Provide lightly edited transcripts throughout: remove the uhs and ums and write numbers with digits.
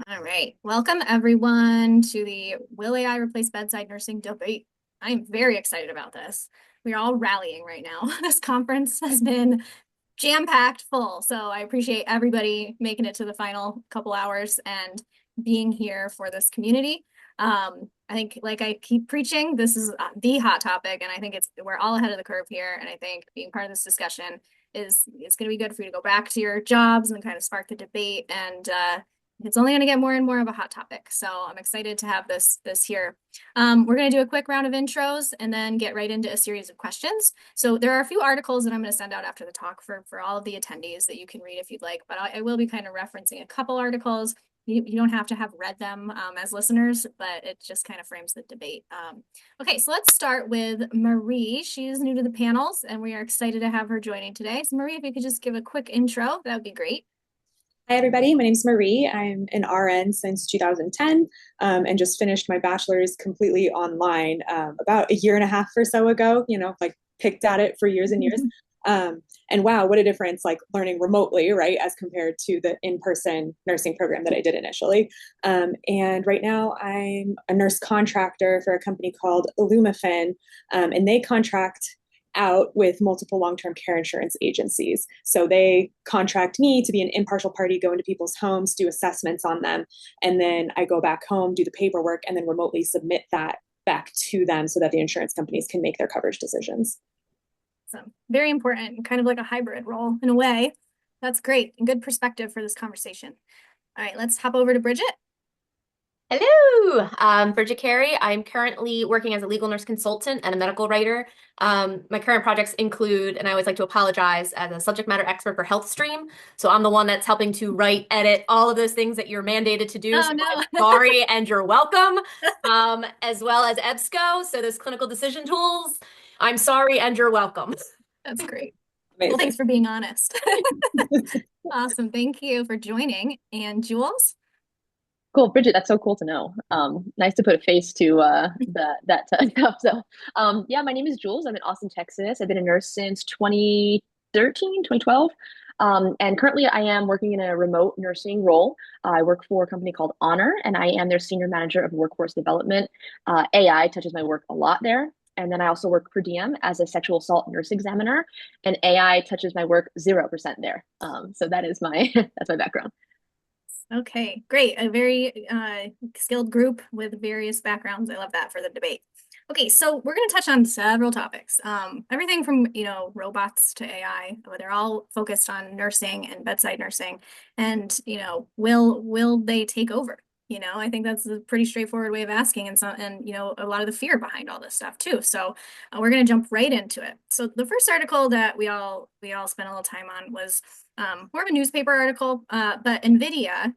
All right. Welcome everyone to the Will AI Replace Bedside Nursing debate. I'm very excited about this. We are all rallying right now. This conference has been jam-packed full, so I appreciate everybody making it to the final couple hours and being here for this community. I think, like I keep preaching, this is the hot topic, and I think we're all ahead of the curve here. And I think being part of this discussion is it's going to be good for you to go back to your jobs and kind of spark the debate. And it's only going to get more and more of a hot topic. So I'm excited to have this here. We're going to do a quick round of intros and then get right into a series of questions. So there are a few articles that I'm going to send out after the talk for all of the attendees that you can read if you'd like, but I will be kind of referencing a couple articles. You don't have to have read them as listeners, but it just kind of frames the debate. Okay, so let's start with Marie. She's new to the panels, and we are excited to have her joining today. So Marie, if you could just give a quick intro, that would be great. Hi, everybody. My name's Marie. I'm an RN since 2010 and just finished my bachelor's completely online about a year and a half or so ago, like picked at it for years and years. And wow, what a difference, like learning remotely, right, as compared to the in-person nursing program that I did initially. And right now I'm a nurse contractor for a company called Illumifin, and they contract out with multiple long-term care insurance agencies. So they contract me to be an impartial party, go into people's homes, do assessments on them, and then I go back home, do the paperwork, and then remotely submit that back to them so that the insurance companies can make their coverage decisions. So very important, kind of like a hybrid role in a way. That's great. Good perspective for this conversation. All right, let's hop over to Bridget. Hello, Bridget Carey. I'm currently working as a legal nurse consultant and a medical writer. My current projects include, and I always like to apologize, as a subject matter expert for HealthStream. So I'm the one that's helping to write, edit, all of those things that you're mandated to do. Oh, so no. I'm sorry and you're welcome. As well as EBSCO, so those clinical decision tools. I'm sorry and you're welcome. That's great. Amazing. Well, thanks for being honest. Awesome. Thank you for joining. And Jules? Cool, Bridget. That's so cool to know. Nice to put a face to that stuff. So, yeah, my name is Jules. I'm in Austin, Texas. I've been a nurse since 2013, 2012. And currently I am working in a remote nursing role. I work for a company called Honor, and I am their senior manager of workforce development. AI touches my work a lot there. And then I also work per diem as a sexual assault nurse examiner, and AI touches my work 0% there. So that is my that's my background. Okay, great. A very skilled group with various backgrounds. I love that for the debate. Okay, so we're going to touch on several topics. Everything from, robots to AI, but they're all focused on nursing and bedside nursing. And, will they take over? I think that's a pretty straightforward way of asking, and a lot of the fear behind all this stuff too. So we're going to jump right into it. So the first article that we all spent a little time on was more of a newspaper article, but NVIDIA,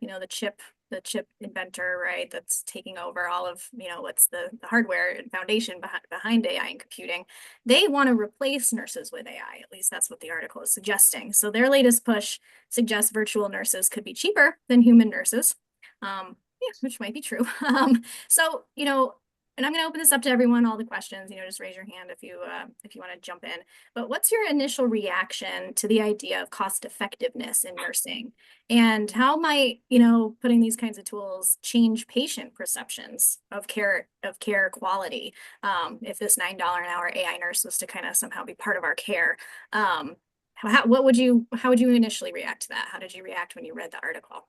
the chip inventor, right, that's taking over all of, what's the hardware and foundation behind AI and computing. They want to replace nurses with AI. At least that's what the article is suggesting. So their latest push suggests virtual nurses could be cheaper than human nurses. Yeah, which might be true. So, and I'm going to open this up to everyone, all the questions, just raise your hand if you want to jump in. But what's your initial reaction to the idea of cost effectiveness in nursing? And how might, putting these kinds of tools change patient perceptions of care quality? If this $9 an hour AI nurse was to kind of somehow be part of our care, how would you initially react to that? How did you react when you read the article?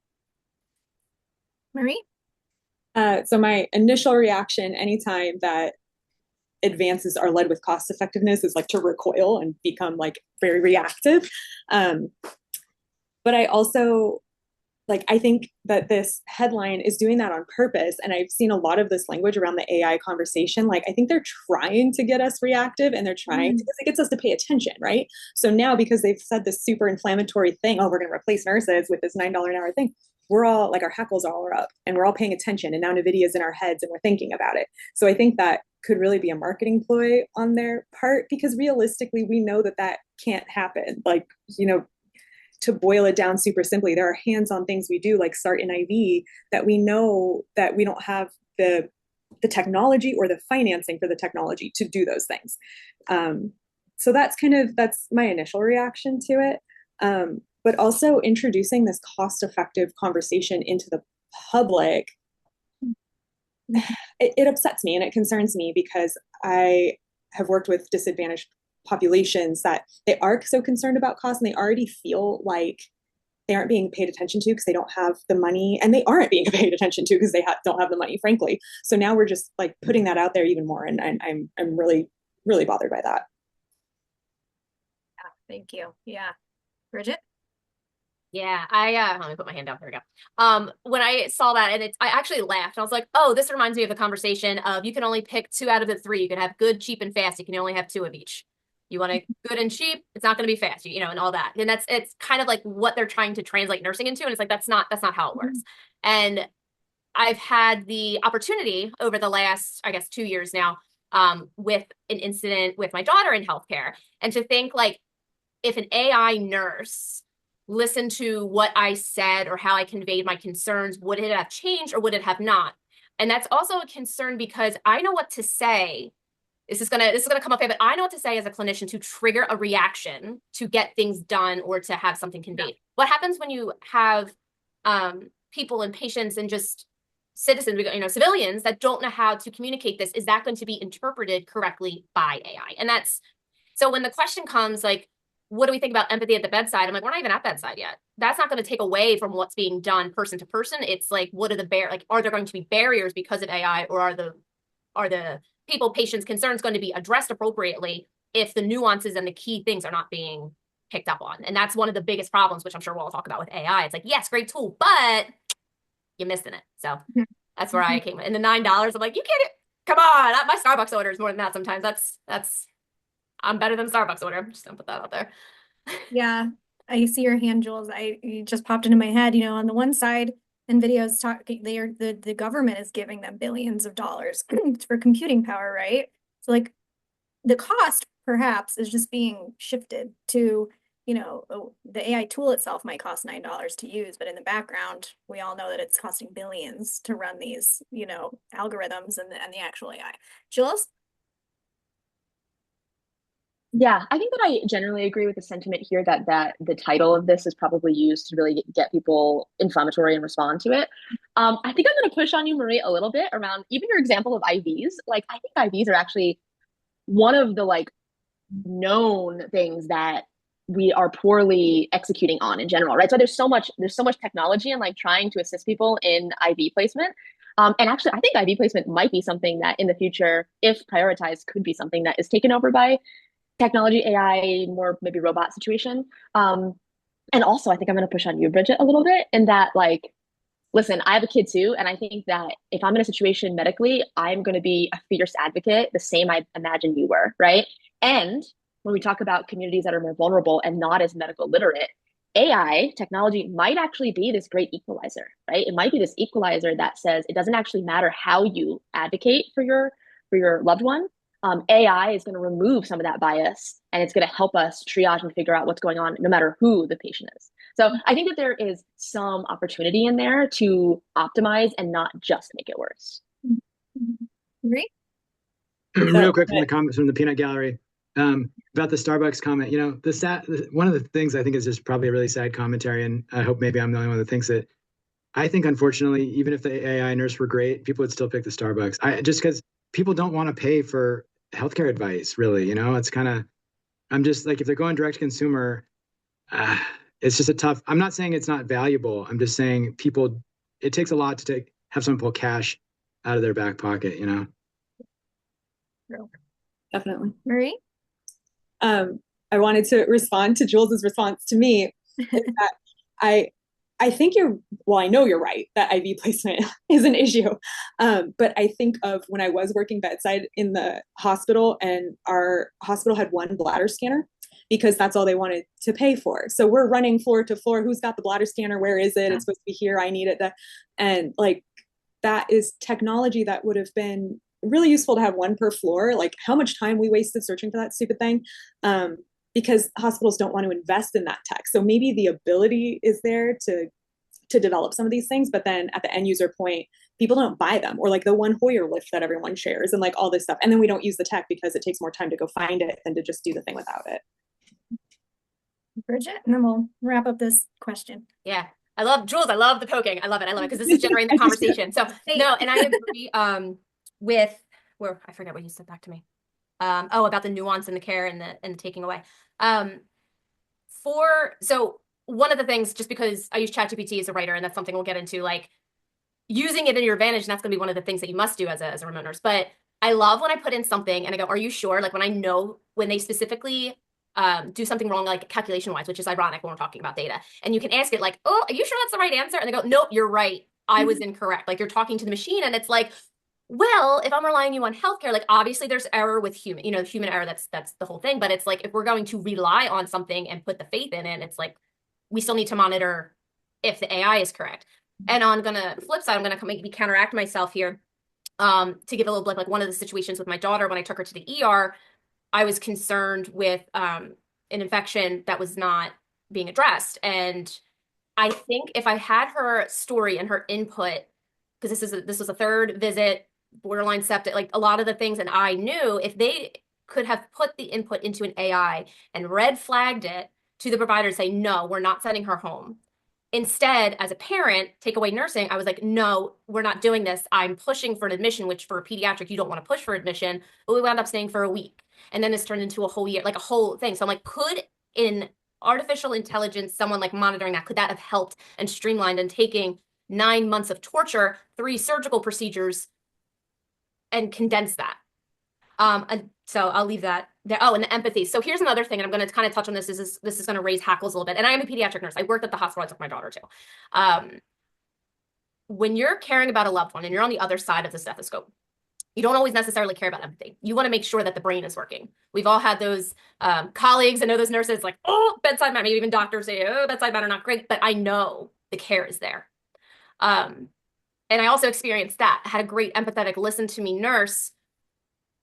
Marie? So my initial reaction anytime that advances are led with cost effectiveness is like to recoil and become like very reactive. But I also I think that this headline is doing that on purpose. And I've seen a lot of this language around the AI conversation. I think they're trying to get us reactive, and they're trying because it gets us to pay attention, right? So now, because they've said this super inflammatory thing, oh, we're going to replace nurses with this $9 an hour thing, we're all our hackles all are up and we're all paying attention. And now NVIDIA's in our heads and we're thinking about it. So I think that could really be a marketing ploy on their part, because realistically, we know that that can't happen. To boil it down super simply, there are hands-on things we do, like start an IV, that we know that we don't have the technology or the financing for the technology to do those things. So that's my initial reaction to it. But also introducing this cost-effective conversation into the public, it upsets me and it concerns me because I have worked with disadvantaged populations that they are so concerned about cost and they already feel like they aren't being paid attention to because they don't have the money, and they aren't being paid attention to because they don't have the money, frankly. So now we're just like putting that out there even more, and I'm really really bothered by that. Yeah, thank you. Yeah, Bridget. Yeah, let me put my hand down. There we go. When I saw that, and I actually laughed. I was like, oh, this reminds me of the conversation of you can only pick 2 out of the 3. You can have good, cheap, and fast. You can only have 2 of each. You want a good and cheap, it's not going to be fast, you know, and all that. And it's kind of like what they're trying to translate nursing into. And it's like, that's not how it works. And I've had the opportunity over the last, I guess, 2 years now, with an incident with my daughter in healthcare. And to think like, if an AI nurse listened to what I said or how I conveyed my concerns, would it have changed or would it have not? And that's also a concern because I know what to say. This is gonna come up here, but I know what to say as a clinician to trigger a reaction to get things done or to have something conveyed. Yeah. What happens when you have people and patients and just citizens, you know, civilians that don't know how to communicate this? Is that going to be interpreted correctly by AI? And that's so when the question comes like, what do we think about empathy at the bedside? I'm like, we're not even at bedside yet. That's not going to take away from what's being done person to person. It's like, what are the are there going to be barriers because of AI, or are the patients' concerns going to be addressed appropriately if the nuances and the key things are not being picked up on? And that's one of the biggest problems, which I'm sure we'll all talk about with AI. It's like, yes, great tool, but you missed in it. So that's where I came in. And the $9, I'm like, you can't, come on, my Starbucks order is more than that sometimes. That's I'm better than Starbucks order. I'm just gonna put that out there. Yeah, I see your hand, Jules. You just popped into my head. You know, on the one side, NVIDIA's talking. The government is giving them billions of dollars for computing power, right? So like, the cost perhaps is just being shifted to, you know, the AI tool itself might cost $9 to use, but in the background, we all know that it's costing billions to run these, you know, algorithms and the actual AI. Jules? Yeah, I think that I generally agree with the sentiment here that the title of this is probably used to really get people inflammatory and respond to it. I think I'm going to push on you, Marie, a little bit around even your example of IVs. Like, I think IVs are actually one of the like known things that we are poorly executing on in general, right? So there's so much technology and like trying to assist people in IV placement. And actually, I think IV placement might be something that in the future, if prioritized, could be something that is taken over by technology, AI, more maybe robot situation. And also, I think I'm going to push on you, Bridget, a little bit in that, like, listen, I have a kid too. And I think that if I'm in a situation medically, I'm going to be a fierce advocate, the same I imagine you were, right? And when we talk about communities that are more vulnerable and not as medical literate, AI technology might actually be this great equalizer, right? It might be this equalizer that says it doesn't actually matter how you advocate for your loved one. AI is going to remove some of that bias and it's going to help us triage and figure out what's going on no matter who the patient is. So I think that there is some opportunity in there to optimize and not just make it worse. Great. Real quick from the comments from the peanut gallery about the Starbucks comment, you know, one of the things I think is just probably a really sad commentary, and I hope maybe I'm the only one that thinks it. I think unfortunately, even if the AI nurse were great, people would still pick the Starbucks. Just because people don't want to pay for healthcare advice, really, you know, it's kind of, I'm just like, if they're going direct to consumer, it's just I'm not saying it's not valuable. I'm just saying it takes a lot to have someone pull cash out of their back pocket, you know? Definitely. Marie? I wanted to respond to Jules's response to me. That I think I know you're right that IV placement is an issue. But I think of when I was working bedside in the hospital, and our hospital had one bladder scanner because that's all they wanted to pay for. So we're running floor to floor. Who's got the bladder scanner? Where is it? It's supposed to be here. I need it. And like, that is technology that would have been really useful to have one per floor. Like, how much time we wasted searching for that stupid thing. Because hospitals don't want to invest in that tech. So maybe the ability is there to develop some of these things, but then at the end user point, people don't buy them, or like the one Hoyer lift that everyone shares and like all this stuff. And then we don't use the tech because it takes more time to go find it than to just do the thing without it. Bridget, and then we'll wrap up this question. Yeah. I love Jules. I love the poking. I love it. I love it because this is generating the conversation. So no, and I agree with where I forget what you said back to me. About the nuance and the care and the taking away. So one of the things, just because I use ChatGPT as a writer, and that's something we'll get into, like using it in your advantage, and that's going to be one of the things that you must do as a remote nurse. But I love when I put in something and I go, "Are you sure?" Like when I know when they specifically do something wrong, like calculation wise, which is ironic when we're talking about data. And you can ask it like, "Oh, are you sure that's the right answer?" And they go, "Nope, you're right. I was incorrect." Like you're talking to the machine, and it's like, well, if I'm relying you on healthcare, like obviously there's error with human, human error, that's the whole thing. But it's like if we're going to rely on something and put the faith in it, it's like we still need to monitor if the AI is correct. And on flip side, I'm gonna maybe counteract myself here. To give a little blip, like one of the situations with my daughter when I took her to the ER, I was concerned with an infection that was not being addressed. And I think if I had her story and her input, because this was a third visit, borderline septic, like a lot of the things, and I knew if they could have put the input into an AI and red flagged it to the provider and say, no, we're not sending her home. Instead, as a parent, take away nursing, I was like, no, we're not doing this. I'm pushing for an admission, which for a pediatric, you don't want to push for admission, but we wound up staying for a week. And then this turned into a whole year, like a whole thing. So I'm like, could in artificial intelligence, someone like monitoring that, could that have helped and streamlined and taking 9 months of torture, 3 surgical procedures, and condense that? And so I'll leave that there. Oh, and the empathy. So here's another thing, and I'm going to kind of touch on this. This is going to raise hackles a little bit. And I am a pediatric nurse. I worked at the hospital. I took my daughter to. When you're caring about a loved one and you're on the other side of the stethoscope, you don't always necessarily care about empathy. You want to make sure that the brain is working. We've all had those colleagues. I know those nurses like, oh, bedside manner. Maybe even doctors say, oh, bedside manner, not great. But I know the care is there. And I also experienced that. I had a great empathetic listen to me nurse,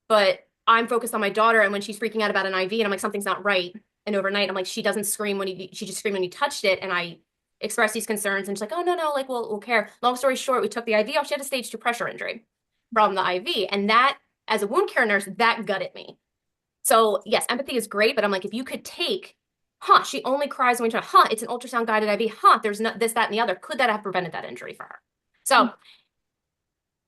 but I'm focused on my daughter, and when she's freaking out about an IV, and I'm like, something's not right. And overnight, I'm like, she doesn't scream she just screamed when you touched it. And I expressed these concerns, and she's like, oh, no, like, we'll care. Long story short, we took the IV off. She had a stage 2 pressure injury from the IV. And that, as a wound care nurse, that gutted me. So yes, empathy is great, but I'm like, if you could take, she only cries when it's an ultrasound guided IV. There's not this, that, and the other. Could that have prevented that injury for her? So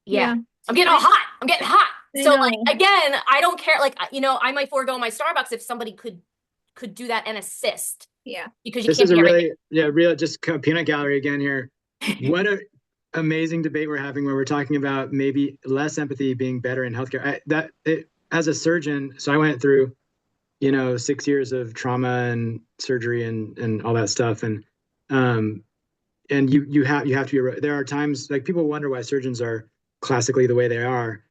yeah. I'm getting all hot. I'm getting hot. So like, again, I don't care. Like, I might forego my Starbucks if somebody could do that and assist. Yeah. Because you this can't is a really, real just peanut gallery again here. What a amazing debate we're having where we're talking about maybe less empathy being better in healthcare. As a surgeon, so I went through, 6 years of trauma and surgery and all that stuff. And you have to be, there are times like people wonder why surgeons are classically the way they are.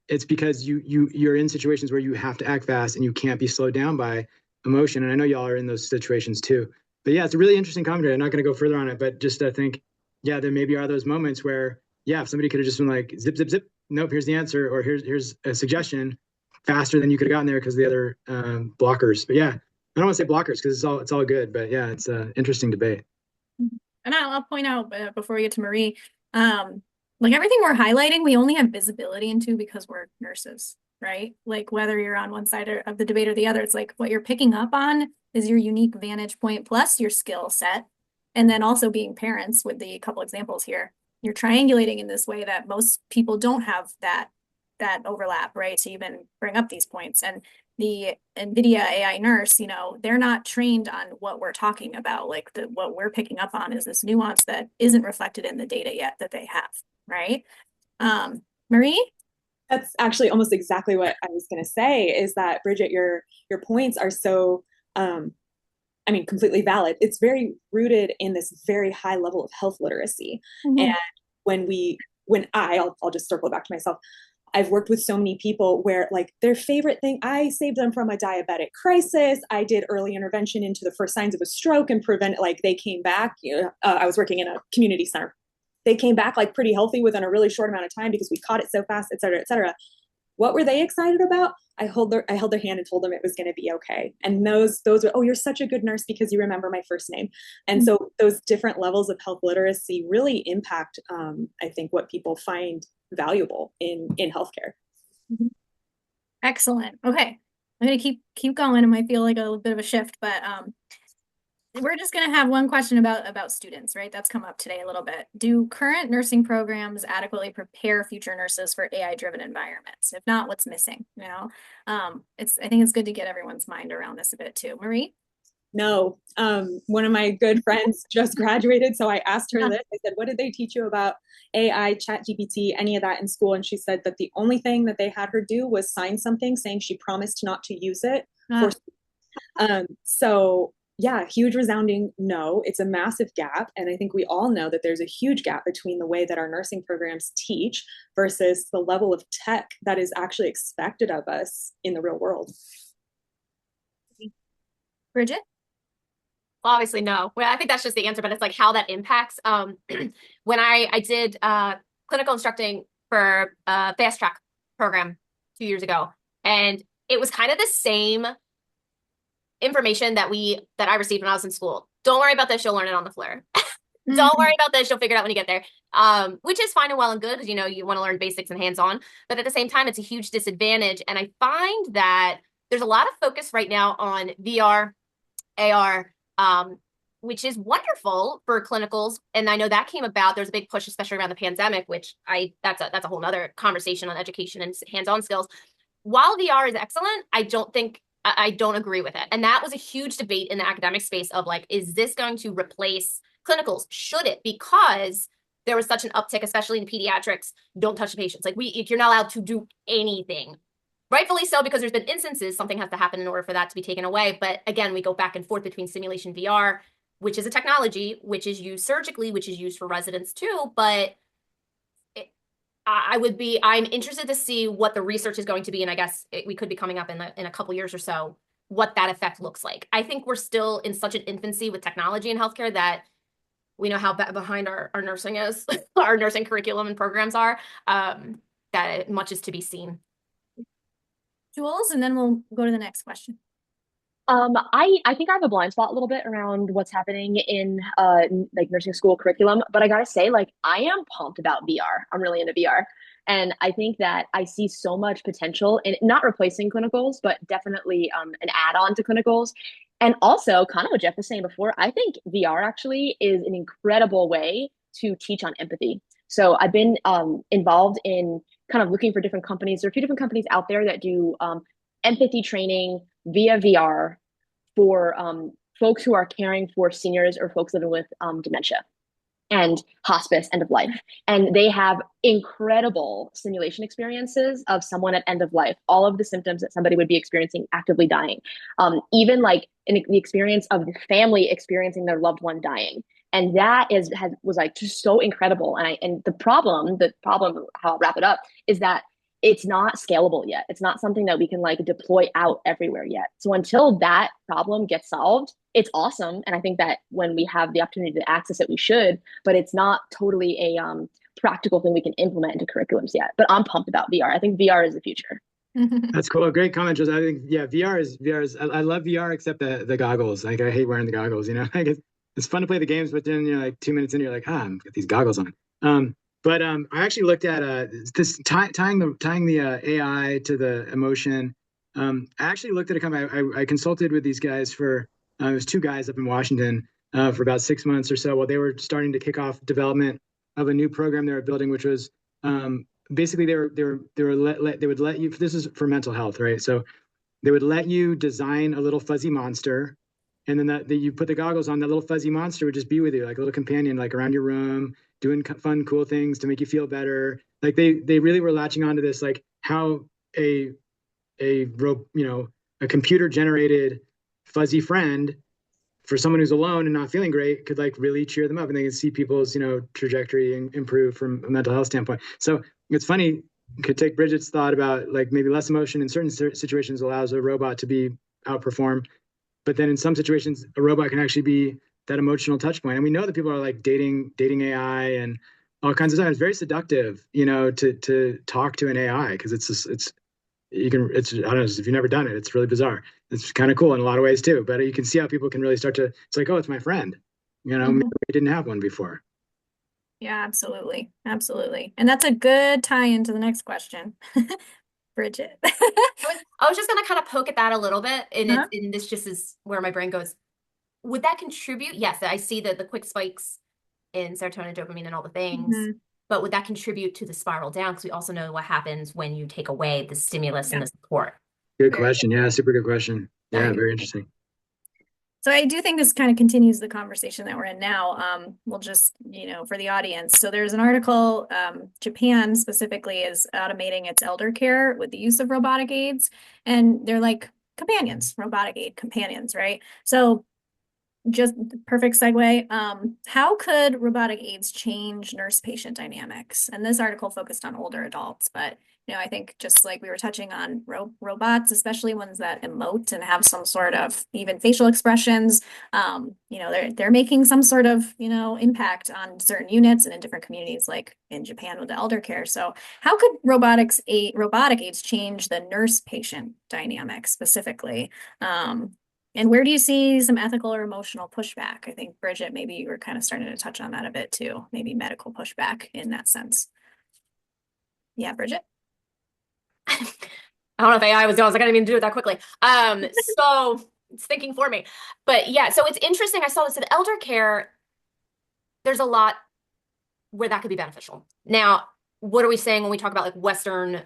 It's because you're in situations where you have to act fast and you can't be slowed down by emotion. And I know y'all are in those situations too. But yeah, it's a really interesting commentary. I'm not going to go further on it, but just I think, yeah, there maybe are those moments where, yeah, if somebody could have just been like, zip, zip, zip. Nope, here's the answer. Or here's a suggestion faster than you could have gotten there because the other blockers. But yeah, I don't want to say blockers because it's all good. But yeah, it's an interesting debate. And I'll point out before we get to Marie, like everything we're highlighting, we only have visibility into because we're nurses, right? Like whether you're on one side of the debate or the other, it's like what you're picking up on is your unique vantage point plus your skill set. And then also being parents with the couple examples here, you're triangulating in this way that most people don't have that overlap, right? To even bring up these points. And the NVIDIA AI nurse, they're not trained on what we're talking about. Like what we're picking up on is this nuance that isn't reflected in the data yet that they have, right? Marie? That's actually almost exactly what I was going to say, is that, Bridget, your points are so, completely valid. It's very rooted in this very high level of health literacy. Mm-hmm. And I'll just circle back to myself. I've worked with so many people where like their favorite thing, I saved them from a diabetic crisis. I did early intervention into the first signs of a stroke and they came back. I was working in a community center. They came back like pretty healthy within a really short amount of time because we caught it so fast, et cetera, et cetera. What were they excited about? I held their hand and told them it was going to be okay. And those were, oh, you're such a good nurse because you remember my first name. And so those different levels of health literacy really impact, I think, what people find valuable in healthcare. Excellent. Okay. I'm going to keep going. It might feel like a little bit of a shift, but we're just going to have one question about students, right? That's come up today a little bit. Do current nursing programs adequately prepare future nurses for AI-driven environments? If not, what's missing? You know, I think it's good to get everyone's mind around this a bit too. Marie? No, one of my good friends just graduated, so I asked her this. I said, "What did they teach you about AI, Chat GPT, any of that in school?" And she said that the only thing that they had her do was sign something saying she promised not to use it. So yeah, huge resounding no. It's a massive gap, and I think we all know that there's a huge gap between the way that our nursing programs teach versus the level of tech that is actually expected of us in the real world. Bridget? Well, obviously, no. Well, I think that's just the answer, but it's like how that impacts. When I did clinical instructing for a fast track program 2 years ago, and it was kind of the same information that I received when I was in school. Don't worry about this, you'll learn it on the floor. Don't worry about this, you'll figure it out when you get there. Which is fine and well and good because you want to learn basics and hands-on, but at the same time, it's a huge disadvantage. And I find that there's a lot of focus right now on VR, AR, which is wonderful for clinicals. And I know that came about, there's a big push, especially around the pandemic, which that's a whole nother conversation on education and hands-on skills. While VR is excellent, I don't agree with it. And that was a huge debate in the academic space of like, is this going to replace clinicals? Should it? Because there was such an uptick, especially in pediatrics, don't touch the patients. Like you're not allowed to do anything. Rightfully so, because there's been instances something has to happen in order for that to be taken away. But again, we go back and forth between simulation VR, which is a technology, which is used surgically, which is used for residents too. But I'm interested to see what the research is going to be. And I guess we could be coming up in a couple years or so, what that effect looks like. I think we're still in such an infancy with technology in healthcare that we know how behind our nursing is, our nursing curriculum and programs are, that much is to be seen. Jules, and then we'll go to the next question. I think I have a blind spot a little bit around what's happening in like nursing school curriculum, but I gotta say, like, I am pumped about VR. I'm really into VR. And I think that I see so much potential in not replacing clinicals, but definitely an add-on to clinicals. And also, kind of what Jeff was saying before, I think VR actually is an incredible way to teach on empathy. So I've been involved in kind of looking for different companies. There are a few different companies out there that do empathy training via VR for folks who are caring for seniors or folks living with dementia and hospice, end of life. And they have incredible simulation experiences of someone at end of life, all of the symptoms that somebody would be experiencing actively dying, even like the experience of the family experiencing their loved one dying. And that was like just so incredible. And the problem, how I'll wrap it up, is that it's not scalable yet. It's not something that we can like deploy out everywhere yet. So until that problem gets solved, it's awesome. And I think that when we have the opportunity to access it, we should, but it's not totally a practical thing we can implement into curriculums yet. But I'm pumped about VR. I think VR is the future. That's cool. Great comment, Jules. I think, yeah, VR is, I love VR except the goggles. Like I hate wearing the goggles, like it's fun to play the games, but then you're like 2 minutes in, you're like, I'm got these goggles on. But I actually looked at this tying the AI to the emotion. I actually looked at a company. I consulted with these guys for it was two guys up in Washington for about 6 months or so while they were starting to kick off development of a new program they were building, which was basically they would let you. This is for mental health, right? So they would let you design a little fuzzy monster. And then that you put the goggles on, that little fuzzy monster would just be with you, like a little companion, like around your room, doing fun, cool things to make you feel better. Like they really were latching onto this, like how a computer generated fuzzy friend for someone who's alone and not feeling great could like really cheer them up, and they can see people's trajectory improve from a mental health standpoint. So it's funny, could take Bridget's thought about like maybe less emotion in certain situations allows a robot to be outperformed. But then in some situations, a robot can actually be that emotional touch point. And we know that people are like dating AI and all kinds of stuff. It's very seductive, to talk to an AI because I don't know, if you've never done it, it's really bizarre. It's kind of cool in a lot of ways too. But you can see how people can really start to, it's like, oh, it's my friend. Maybe we didn't have one before. Yeah, absolutely. Absolutely. And that's a good tie into the next question. Bridget. I was just going to kind of poke at that a little bit, and this just is where my brain goes. would that contribute? Yes, I see the quick spikes in serotonin, dopamine, and all the things. Mm-hmm. But would that contribute to the spiral down? Because we also know what happens when you take away the stimulus and the support. Good question. Yeah, super good question. Yeah, very interesting. So I do think this kind of continues the conversation that we're in now. We'll just, for the audience. So there's an article, Japan specifically is automating its elder care with the use of robotic aids. And they're like companions, robotic aid companions, right? So just perfect segue. How could robotic aids change nurse-patient dynamics? And this article focused on older adults, but I think just like we were touching on robots, especially ones that emote and have some sort of even facial expressions, they're making some sort of, impact on certain units and in different communities, like in Japan with the elder care. So how could robotic aids change the nurse-patient dynamic specifically? And where do you see some ethical or emotional pushback? I think, Bridget, maybe you were kind of starting to touch on that a bit too, maybe medical pushback in that sense. Yeah, Bridget? I don't know if AI was going, I didn't mean to do it that quickly. So it's thinking for me. But yeah, so it's interesting. I saw this in elder care. There's a lot where that could be beneficial. Now, what are we saying when we talk about like Western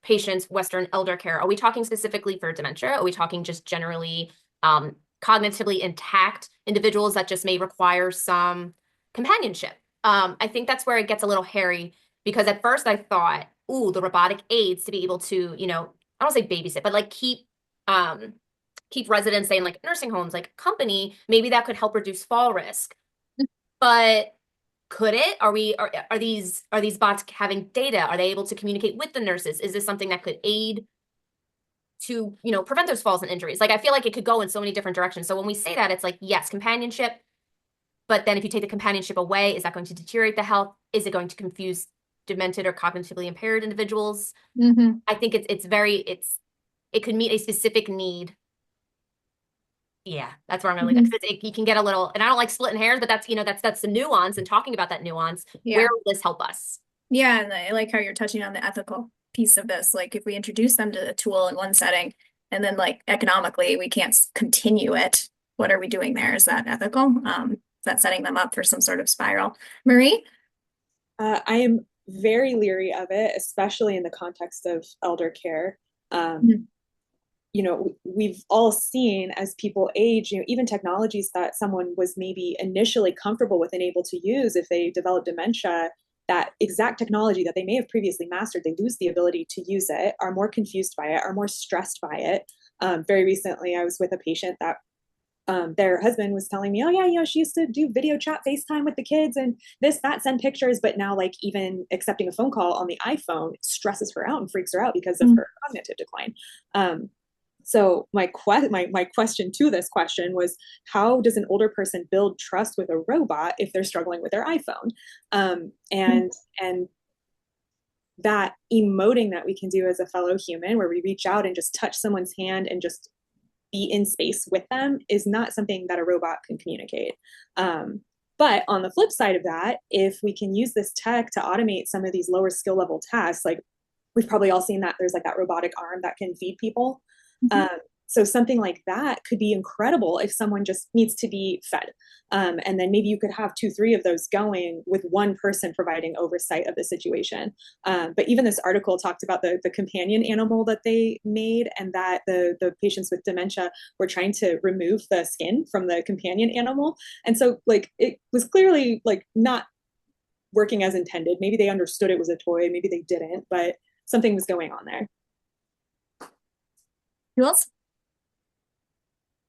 patients, Western elder care? Are we talking specifically for dementia? Are we talking just generally cognitively intact individuals that just may require some companionship? I think that's where it gets a little hairy, because at first I thought, ooh, the robotic aids to be able to, I don't say babysit, but like keep residents, say in like nursing homes, like company, maybe that could help reduce fall risk. But could it? Are these bots having data? Are they able to communicate with the nurses? Is this something that could aid to, prevent those falls and injuries? Like, I feel like it could go in so many different directions. So when we say that, it's like, yes, companionship, but then if you take the companionship away, is that going to deteriorate the health? Is it going to confuse demented or cognitively impaired individuals? Mm-hmm. I think it could meet a specific need. Yeah, that's where I'm going to leave it. You can get a little, and I don't like splitting hairs, but that's, that's the nuance, and talking about that nuance. Yeah. Where will this help us? Yeah, and I like how you're touching on the ethical piece of this. Like if we introduce them to the tool in one setting, and then like economically we can't continue it, what are we doing there? Is that ethical? Is that setting them up for some sort of spiral? Marie? I am very leery of it, especially in the context of elder care. We've all seen as people age, even technologies that someone was maybe initially comfortable with and able to use, if they develop dementia, that exact technology that they may have previously mastered, they lose the ability to use it, are more confused by it, are more stressed by it. Very recently, I was with a patient that their husband was telling me, oh yeah, she used to do video chat, FaceTime with the kids and this, that, send pictures. But now like even accepting a phone call on the iPhone stresses her out and freaks her out because of her cognitive decline. So my question to this question was, how does an older person build trust with a robot if they're struggling with their iPhone? And that emoting that we can do as a fellow human, where we reach out and just touch someone's hand and just be in space with them, is not something that a robot can communicate. But on the flip side of that, if we can use this tech to automate some of these lower skill level tasks, like we've probably all seen that there's like that robotic arm that can feed people. So something like that could be incredible if someone just needs to be fed. And then maybe you could have 2-3 of those going with one person providing oversight of the situation. But even this article talked about the companion animal that they made, and that the patients with dementia were trying to remove the skin from the companion animal. And so like it was clearly like not working as intended. Maybe they understood it was a toy, maybe they didn't, but something was going on there. Jules?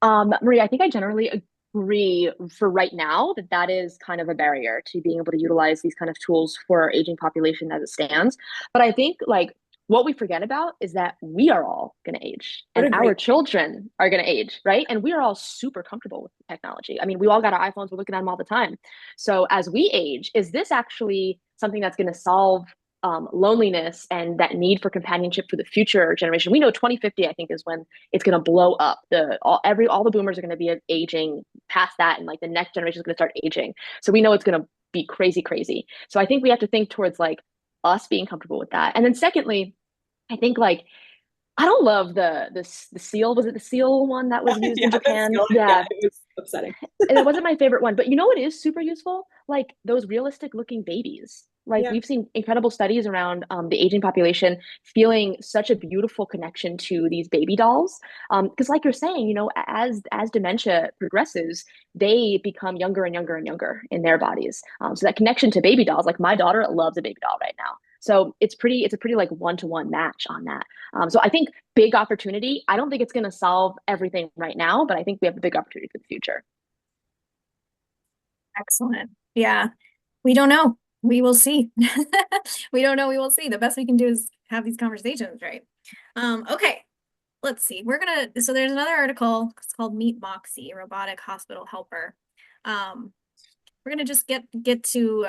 Maria, I think I generally agree for right now that is kind of a barrier to being able to utilize these kind of tools for our aging population as it stands. But I think like what we forget about is that we are all going to age and our children are going to age, right? And we are all super comfortable with technology. I mean, we all got our iPhones, we're looking at them all the time. So as we age, is this actually something that's going to solve loneliness and that need for companionship for the future generation? We know 2050, I think, is when it's going to blow up. All the boomers are going to be aging past that, and like the next generation is going to start aging. So we know it's going to be crazy. So I think we have to think towards like us being comfortable with that. And then secondly, I think like I don't love the seal. Was it the seal one that was used in Japan? Yeah. upsetting. And that wasn't my favorite one, but you know what is super useful? Like those realistic looking babies. Like Yeah. we've seen incredible studies around the aging population feeling such a beautiful connection to these baby dolls. Because like you're saying, you know, as dementia progresses, they become younger and younger and younger in their bodies. So that connection to baby dolls, like my daughter loves a baby doll right now. So it's a pretty like one-to-one match on that. So I think big opportunity. I don't think it's going to solve everything right now, but I think we have a big opportunity for the future. Excellent. Yeah. We don't know. We will see. We don't know. We will see. The best we can do is have these conversations, right? Okay. Let's see. So there's another article. It's called Meet Moxie, Robotic Hospital Helper. We're gonna just get to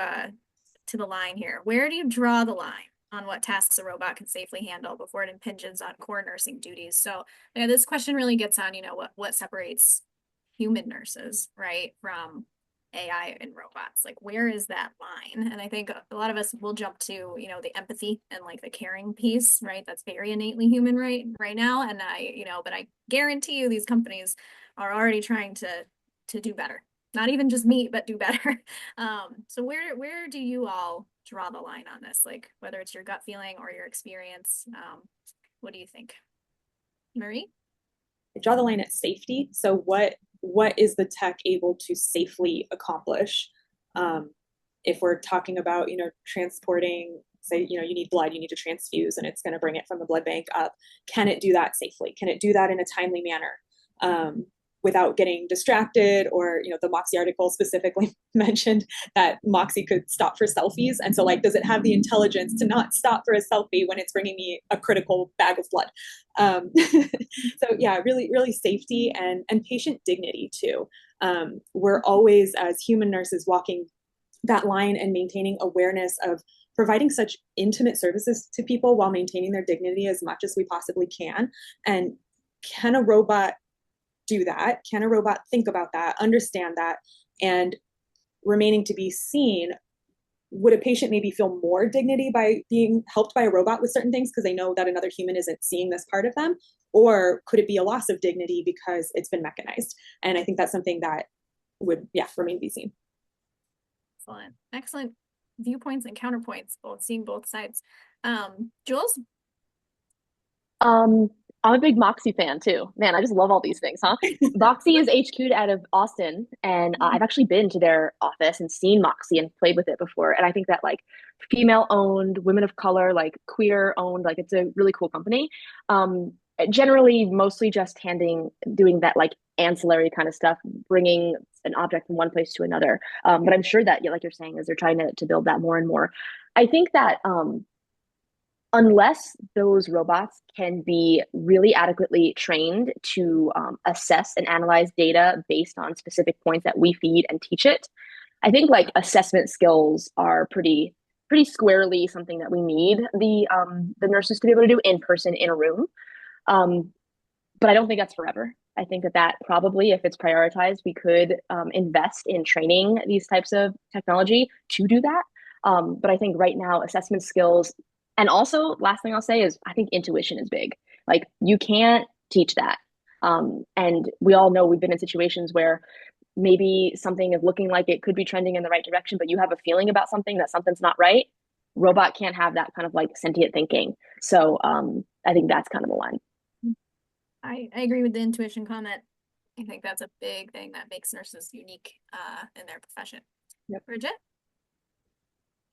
the line here. Where do you draw the line on what tasks a robot can safely handle before it impinges on core nursing duties? So yeah, this question really gets on, you know, what separates human nurses, right, from AI and robots. Like, where is that line? And I think a lot of us will jump to, you know, the empathy and like the caring piece, right? That's very innately human right now. And but I guarantee you these companies are already trying to do better. Not even just meet, but do better. So where do you all draw the line on this? Like whether it's your gut feeling or your experience, what do you think? Marie? I draw the line at safety. So what is the tech able to safely accomplish? If we're talking about, you know, transporting, say, you know, you need blood, you need to transfuse, and it's going to bring it from the blood bank up. Can it do that safely? Can it do that in a timely manner? Without getting distracted, or, you know, the Moxie article specifically mentioned that Moxie could stop for selfies. And so like, does it have the intelligence to not stop for a selfie when it's bringing me a critical bag of blood? So yeah, really, really safety and patient dignity too. We're always, as human nurses, walking that line and maintaining awareness of providing such intimate services to people while maintaining their dignity as much as we possibly can. And can a robot do that? Can a robot think about that, understand that, and remaining to be seen? Would a patient maybe feel more dignity by being helped by a robot with certain things because they know that another human isn't seeing this part of them? Or could it be a loss of dignity because it's been mechanized? And I think that's something that would, yeah, remain to be seen. Excellent viewpoints and counterpoints, seeing both sides. Jules? I'm a big Moxie fan too. Man, I just love all these things, huh? Moxie is HQ'd out of Austin, and I've actually been to their office and seen Moxie and played with it before. And I think that like female owned, women of color, like queer owned, like it's a really cool company. Generally, mostly just doing that like ancillary kind of stuff, bringing an object from one place to another. But I'm sure that, like you're saying, is they're trying to build that more and more. I think that unless those robots can be really adequately trained to assess and analyze data based on specific points that we feed and teach it, I think like assessment skills are pretty squarely something that we need the nurses to be able to do in person in a room. But I don't think that's forever. I think that probably, if it's prioritized, we could invest in training these types of technology to do that. But I think right now, assessment skills, and also, last thing I'll say is I think intuition is big. Like you can't teach that. And we all know we've been in situations where maybe something is looking like it could be trending in the right direction, but you have a feeling about something that something's not right. Robot can't have that kind of like sentient thinking. So I think that's kind of the line. I agree with the intuition comment. I think that's a big thing that makes nurses unique in their profession. Yep. Bridget?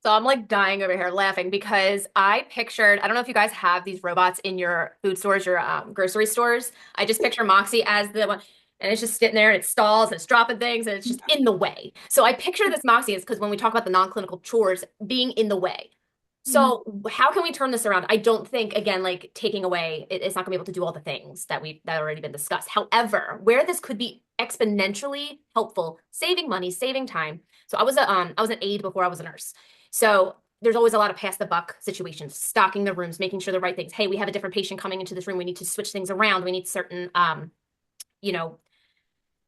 So I'm like dying over here laughing because I don't know if you guys have these robots in your food stores, your grocery stores. I just picture Moxie as the one, and it's just sitting there and it stalls and it's dropping things and it's just in the way. So I picture this Moxie is because when we talk about the non-clinical chores being in the way. So how can we turn this around? I don't think, again, like taking away, it's not gonna be able to do all the things that already been discussed. However, where this could be exponentially helpful, saving money, saving time. So I was an aide before I was a nurse. So there's always a lot of pass the buck situations, stocking the rooms, making sure the right things. Hey, we have a different patient coming into this room. We need to switch things around. We need certain,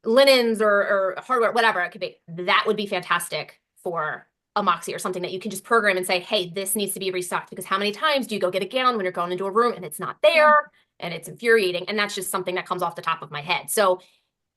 linens or hardware, whatever it could be. That would be fantastic for a Moxie or something that you can just program and say, hey, this needs to be restocked, because how many times do you go get a gown when you're going into a room and it's not there and it's infuriating? And that's just something that comes off the top of my head. So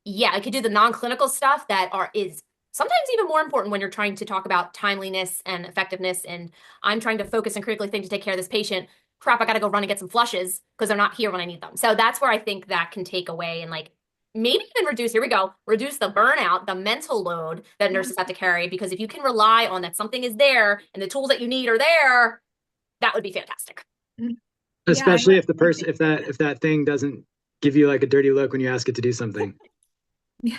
Yeah, I could do the non-clinical stuff that is sometimes even more important when you're trying to talk about timeliness and effectiveness. And I'm trying to focus and critically think to take care of this patient. Crap, I got to go run and get some flushes because they're not here when I need them. So that's where I think that can take away and like maybe even reduce, here we go, reduce the burnout, the mental load that nurses have to carry. Because if you can rely on that something is there and the tools that you need are there, that would be fantastic. Especially if the person, if that thing doesn't give you like a dirty look when you ask it to do something. Yeah.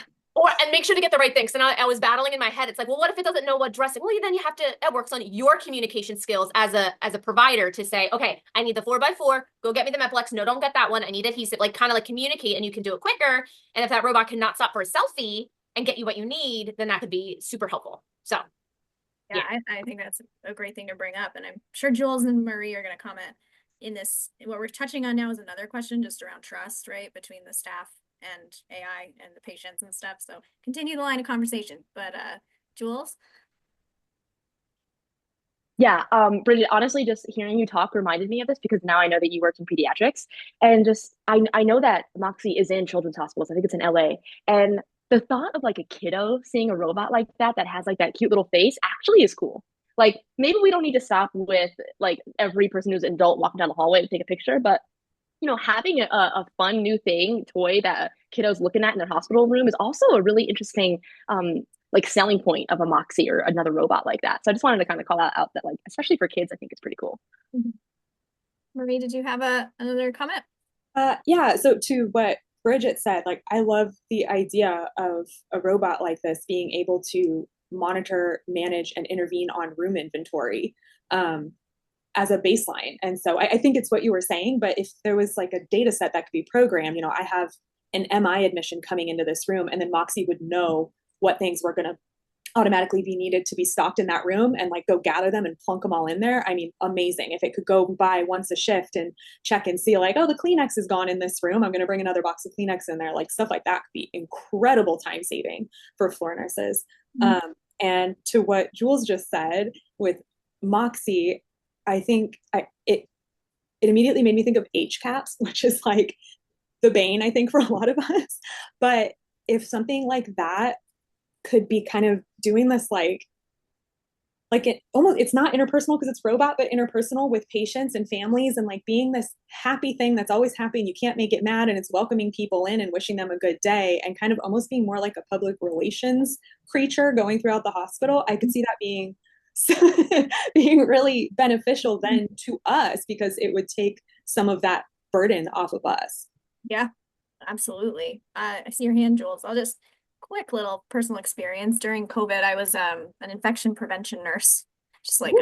And make sure to get the right things. And I was battling in my head. It's like, well, what if it doesn't know what dressing? Well, then you have to, that works on your communication skills as a provider to say, okay, I need the 4x4, go get me the Meplex. No, don't get that one. I need adhesive, like kind of like communicate, and you can do it quicker. And if that robot cannot stop for a selfie and get you what you need, then that could be super helpful. So yeah. I think that's a great thing to bring up. And I'm sure Jules and Marie are going to comment in this. What we're touching on now is another question just around trust, right, between the staff and AI and the patients and stuff. So continue the line of conversation. But Jules? Yeah, Bridget, honestly, just hearing you talk reminded me of this because now I know that you work in pediatrics, and just I know that Moxie is in children's hospitals. I think it's in LA, and the thought of like a kiddo seeing a robot like that has like that cute little face actually is cool. Like maybe we don't need to stop with like every person who's an adult walking down the hallway to take a picture, but having a fun new thing, toy that kiddos looking at in their hospital room is also a really interesting like selling point of a Moxie or another robot like that. So I just wanted to kind of call that out that like, especially for kids, I think it's pretty cool. Marie, did you have another comment? Yeah, so to what Bridget said, like I love the idea of a robot like this being able to monitor, manage, and intervene on room inventory. As a baseline. And so I think it's what you were saying, but if there was like a data set that could be programmed, I have an MI admission coming into this room, and then Moxie would know what things were going to automatically be needed to be stocked in that room and like go gather them and plunk them all in there. I mean, amazing. If it could go by once a shift and check and see like, oh, the Kleenex is gone in this room, I'm going to bring another box of Kleenex in there. Like stuff like that could be incredible time saving for floor nurses. And to what Jules just said with Moxie, I think it immediately made me think of HCAPS, which is like the bane, I think, for a lot of us. But if something like that could be kind of doing this like it's not interpersonal because it's robot, but interpersonal with patients and families, and like being this happy thing that's always happy and you can't make it mad, and it's welcoming people in and wishing them a good day, and kind of almost being more like a public relations creature going throughout the hospital. I could see that being being really beneficial then to us because it would take some of that burden off of us. Yeah, absolutely. I see your hand, Jules. I'll just quick little personal experience. During COVID, I was an infection prevention nurse, just like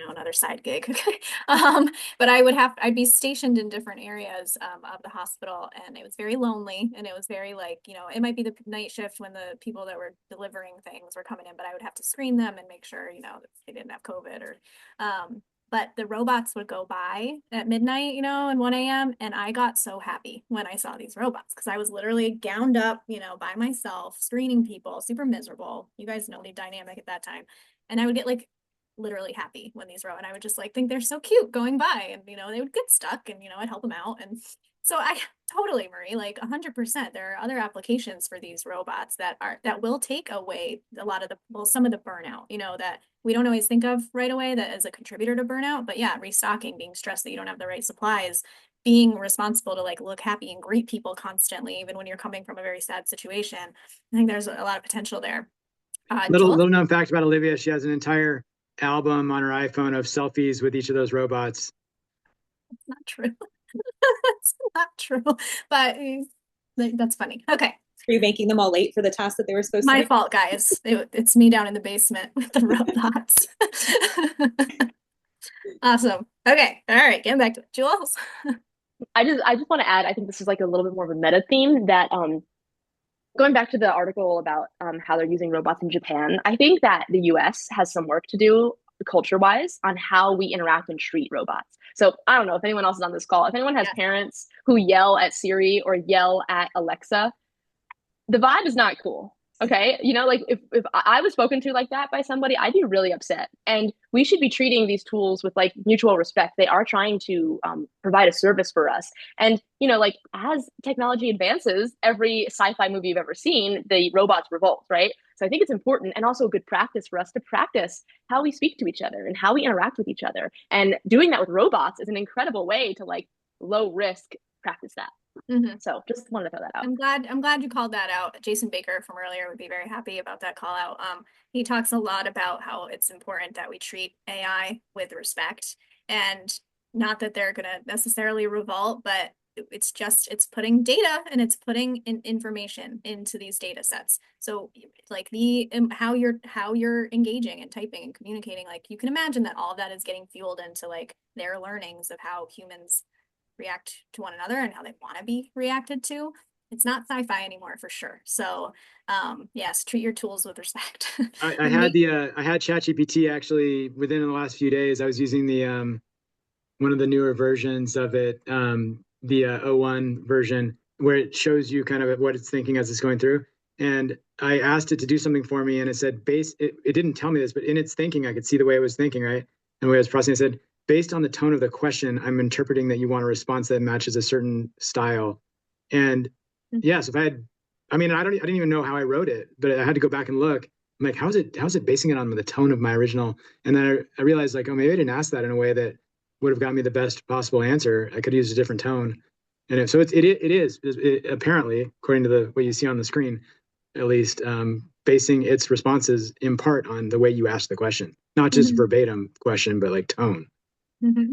another side gig. But I'd be stationed in different areas of the hospital, and it was very lonely, and it was very like, it might be the night shift when the people that were delivering things were coming in, but I would have to screen them and make sure, that they didn't have COVID or but the robots would go by at midnight, and 1 a.m. And I got so happy when I saw these robots because I was literally gowned up, by myself, screening people, super miserable. You guys know the dynamic at that time. And I would get like literally happy when these and I would just like think they're so cute going by, and they would get stuck, and I'd help them out. And so I totally, Marie, like 100%. There are other applications for these robots that will take away a lot of some of the burnout, that we don't always think of right away that as a contributor to burnout. But yeah, restocking, being stressed that you don't have the right supplies, being responsible to like look happy and greet people constantly, even when you're coming from a very sad situation. I think there's a lot of potential there. Little known fact about Olivia: she has an entire album on her iPhone of selfies with each of those robots. That's not true. That's not true, but that's funny. Okay. Are you making them all late for the task that they were supposed to do? My fault, guys. It's me down in the basement with the robots. Awesome. Okay. All right. Getting back to it. Jules. I just want to add, I think this is like a little bit more of a meta theme that going back to the article about how they're using robots in Japan, I think that the US has some work to do culture-wise on how we interact and treat robots. So I don't know if anyone else is on this call. If anyone has parents who yell at Siri or yell at Alexa, the vibe is not cool. Okay. You know, like if I was spoken to like that by somebody, I'd be really upset. And we should be treating these tools with like mutual respect. They are trying to provide a service for us. And, you know, like as technology advances, every sci-fi movie you've ever seen, the robots revolt, right? So I think it's important and also a good practice for us to practice how we speak to each other and how we interact with each other. And doing that with robots is an incredible way to like low risk practice that. Mm-hmm. So just wanted to throw that out. I'm glad you called that out. Jason Baker from earlier would be very happy about that call out. He talks a lot about how it's important that we treat AI with respect, and not that they're gonna necessarily revolt, but it's putting data and it's putting information into these data sets. So like how you're engaging and typing and communicating, like you can imagine that all of that is getting fueled into like their learnings of how humans react to one another and how they want to be reacted to. It's not sci-fi anymore for sure. So yes, treat your tools with respect. I had ChatGPT actually within the last few days. I was using the one of the newer versions of it, the O1 version, where it shows you kind of what it's thinking as it's going through. And I asked it to do something for me, and it said it didn't tell me this, but in its thinking, I could see the way it was thinking, right? And the way it was processing, it said, based on the tone of the question, I'm interpreting that you want a response that matches a certain style. And yes, if I had, I mean, I didn't even know how I wrote it, but I had to go back and look. I'm like, how's it basing it on the tone of my original? And then I realized like, oh, maybe I didn't ask that in a way that would have got me the best possible answer. I could use a different tone. And so it is apparently, according to what you see on the screen, at least, basing its responses in part on the way you ask the question, not just verbatim question, but like tone. Mm-hmm.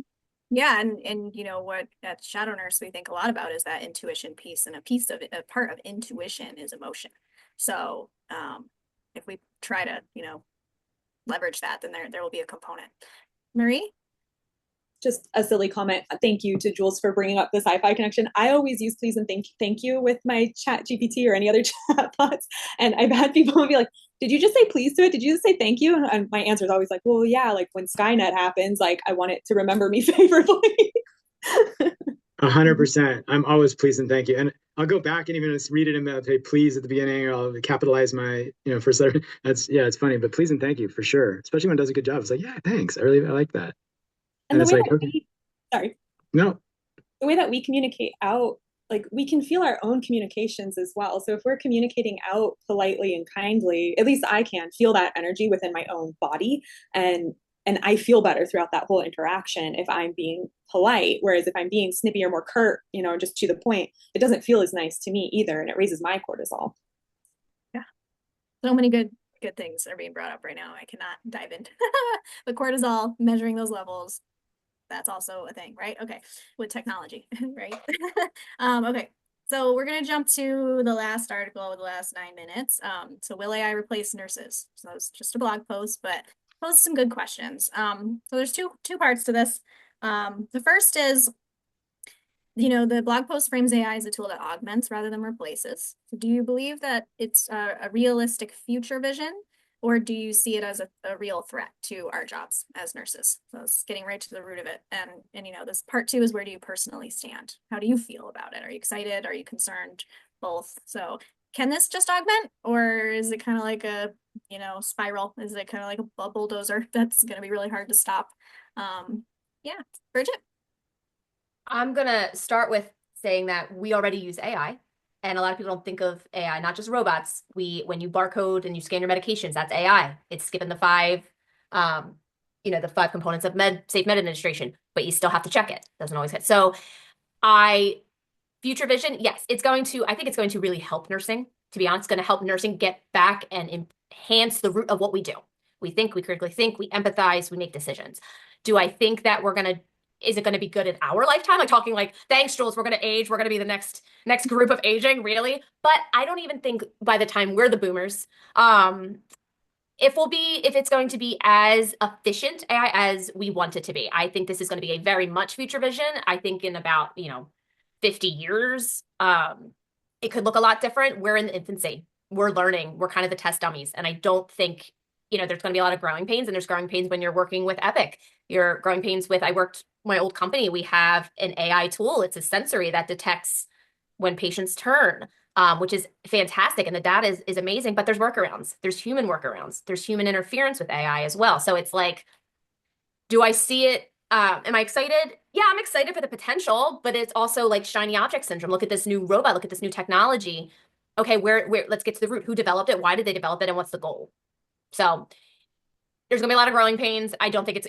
Yeah, and you know what at Shadow Nurse we think a lot about is that intuition piece, and a part of intuition is emotion. So if we try to, leverage that, then there will be a component. Marie? Just a silly comment. Thank you to Jules for bringing up the sci-fi connection. I always use please and thank you with my chat GPT or any other chat bots. And I've had people be like, did you just say please to it? Did you just say thank you? And my answer is always like, well, yeah, like when Skynet happens, like I want it to remember me favorably. 100%. I'm always pleased and thank you. And I'll go back and even just read it in the say please at the beginning, or I'll capitalize my, first letter. It's funny, but please and thank you for sure. Especially when it does a good job. It's like, yeah, thanks. I like that. And the it's way like, that okay. Sorry. No. The way that we communicate out, like we can feel our own communications as well. So if we're communicating out politely and kindly, at least I can feel that energy within my own body. And I feel better throughout that whole interaction if I'm being polite. Whereas if I'm being snippy or more curt, just to the point, it doesn't feel as nice to me either. And it raises my cortisol. Yeah. So many good things are being brought up right now. I cannot dive into the cortisol, measuring those levels. That's also a thing, right? Okay, with technology, right? Okay, so we're gonna jump to the last article with the last 9 minutes. So will AI replace nurses? So it's just a blog post, but pose some good questions. So there's two parts to this. The first is, the blog post frames AI as a tool that augments rather than replaces. So do you believe that it's a realistic future vision, or do you see it as a real threat to our jobs as nurses? So it's getting right to the root of it. And this part 2 is, where do you personally stand? How do you feel about it? Are you excited? Are you concerned? Both. So can this just augment, or is it kind of like a, spiral? Is it kind of like a bulldozer that's going to be really hard to stop? Yeah, Bridget? I'm going to start with saying that we already use AI. And a lot of people don't think of AI, not just robots. When you barcode and you scan your medications, that's AI. It's skipping the 5 components of safe med administration, but you still have to check it. Doesn't always hit. So future vision, yes, I think it's going to really help nursing. To be honest, it's going to help nursing get back and enhance the root of what we do. We think, we critically think, we empathize, we make decisions. Do I think that is it going to be good in our lifetime? I'm talking like, thanks, Jules, we're going to age. We're going to be the next group of aging, really. But I don't even think by the time we're the boomers, if it's going to be as efficient AI as we want it to be. I think this is going to be a very much future vision. I think in about, 50 years, it could look a lot different. We're in the infancy. We're learning. We're kind of the test dummies. And I don't think, there's going to be a lot of growing pains, and there's growing pains when you're working with Epic. You're growing pains with, my old company, we have an AI tool. It's a sensory that detects when patients turn. which is fantastic. And the data is amazing, but there's workarounds. There's human workarounds. There's human interference with AI as well. So it's like, do I see it? Am I excited? Yeah, I'm excited for the potential, but it's also like shiny object syndrome. Look at this new robot. Look at this new technology. Okay, let's get to the root. Who developed it? Why did they develop it? And what's the goal? So there's gonna be a lot of growing pains. I don't think it's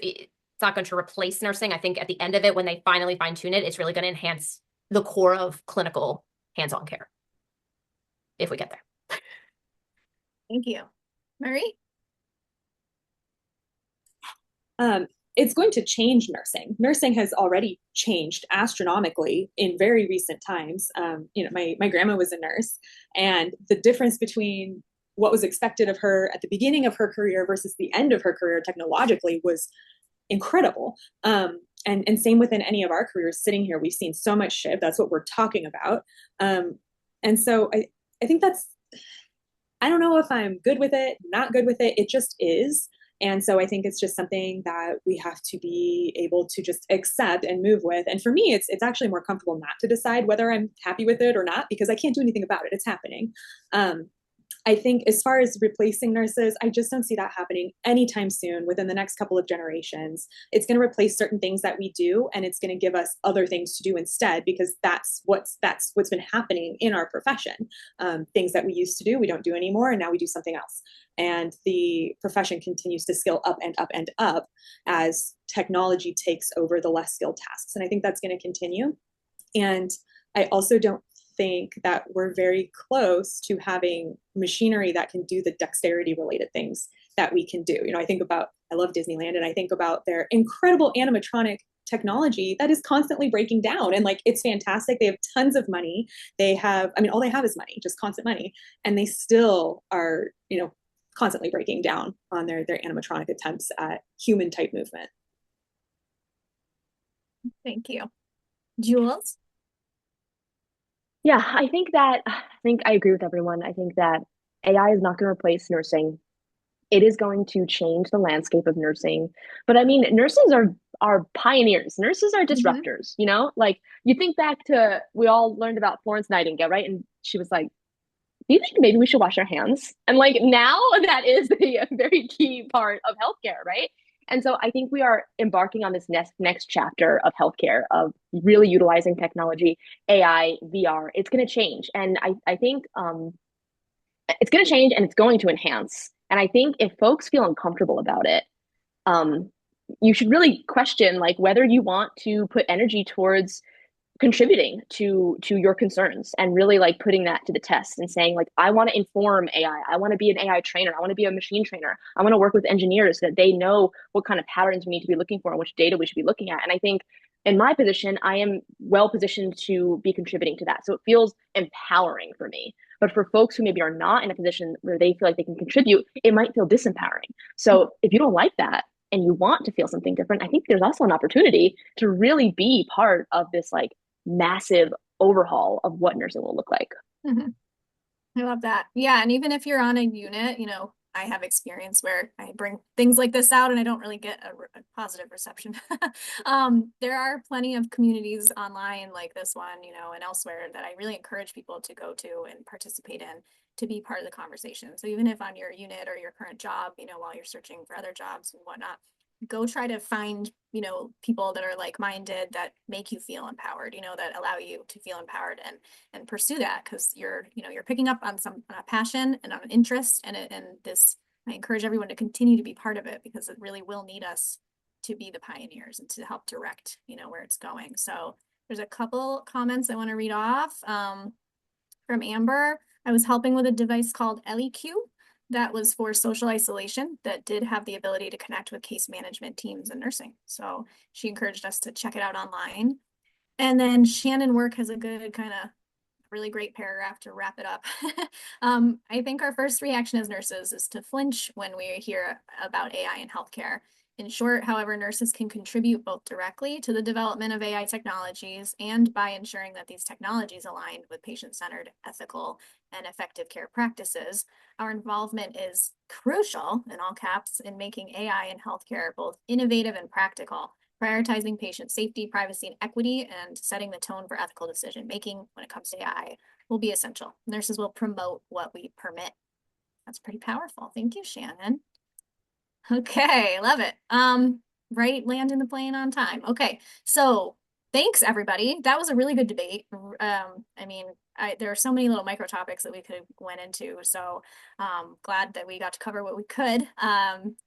not going to replace nursing. I think at the end of it, when they finally fine tune it, it's really going to enhance the core of clinical hands-on care if we get there. Thank you. Marie? It's going to change nursing. Nursing has already changed astronomically in very recent times. My grandma was a nurse, and the difference between what was expected of her at the beginning of her career versus the end of her career technologically was incredible. And same within any of our careers sitting here, we've seen so much shift. That's what we're talking about. And so I think I don't know if I'm good with it, not good with it. It just is. And so I think it's just something that we have to be able to just accept and move with. And for me, it's actually more comfortable not to decide whether I'm happy with it or not, because I can't do anything about it. It's happening. I think as far as replacing nurses, I just don't see that happening anytime soon within the next couple of generations. It's going to replace certain things that we do, and it's going to give us other things to do instead, because that's what's been happening in our profession. Things that we used to do, we don't do anymore, and now we do something else. And the profession continues to scale up and up and up as technology takes over the less skilled tasks. And I think that's going to continue. And I also don't think that we're very close to having machinery that can do the dexterity related things that we can do. I love Disneyland, and I think about their incredible animatronic technology that is constantly breaking down, and like, it's fantastic. They have tons of money. All they have is money, just constant money. And they still are, constantly breaking down on their animatronic attempts at human type movement. Thank you. Jules? Yeah, I think I agree with everyone. I think that AI is not going to replace nursing. It is going to change the landscape of nursing. But I mean, nurses are pioneers. Nurses are disruptors, Like, you think back to, we all learned about Florence Nightingale, right? And she was like, do you think maybe we should wash our hands? And like, now that is a very key part of healthcare, right? And so I think we are embarking on this next chapter of healthcare, of really utilizing technology, AI, VR. It's going to change. And I think it's going to change, and it's going to enhance. And I think if folks feel uncomfortable about it, you should really question like whether you want to put energy towards contributing to your concerns, and really like putting that to the test and saying like, I want to inform AI. I want to be an AI trainer. I want to be a machine trainer. I want to work with engineers so that they know what kind of patterns we need to be looking for and which data we should be looking at. And I think in my position, I am well positioned to be contributing to that. So it feels empowering for me. But for folks who maybe are not in a position where they feel like they can contribute, it might feel disempowering. So if you don't like that and you want to feel something different, I think there's also an opportunity to really be part of this like massive overhaul of what nursing will look like. Mm-hmm. I love that. Yeah. And even if you're on a unit, I have experience where I bring things like this out and I don't really get a positive reception. There are plenty of communities online like this one, and elsewhere, that I really encourage people to go to and participate in, to be part of the conversation. So even if on your unit or your current job, while you're searching for other jobs and whatnot, go try to find, people that are like-minded, that make you feel empowered, that allow you to feel empowered, and pursue that, because you're picking up on a passion and on an interest, and this, I encourage everyone to continue to be part of it, because it really will need us to be the pioneers and to help direct, where it's going. So there's a couple comments I want to read off from Amber. I was helping with a device called LEQ that was for social isolation, that did have the ability to connect with case management teams and nursing. So she encouraged us to check it out online. And then Shannon Work has a good kind of really great paragraph to wrap it up. I think our first reaction as nurses is to flinch when we hear about AI in healthcare. In short, however, nurses can contribute both directly to the development of AI technologies and by ensuring that these technologies align with patient-centered, ethical, and effective care practices. Our involvement is crucial, in all caps, in making AI in healthcare both innovative and practical, prioritizing patient safety, privacy, and equity, and setting the tone for ethical decision making when it comes to AI will be essential. Nurses will promote what we permit. That's pretty powerful. Thank you, Shannon. Okay, love it. Right, landing the plane on time. Okay, so thanks everybody. That was a really good debate. I mean, there are so many little micro topics that we could have went into. So glad that we got to cover what we could.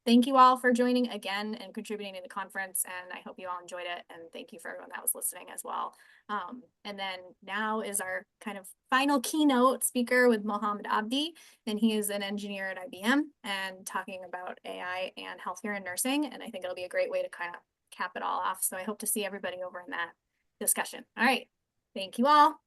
Thank you all for joining again and contributing to the conference, and I hope you all enjoyed it. And thank you for everyone that was listening as well. And then now is our kind of final keynote speaker with Mohammed Abdi, and he is an engineer at IBM and talking about AI and healthcare and nursing. And I think it'll be a great way to kind of cap it all off. So I hope to see everybody over in that discussion. All right. Thank you all.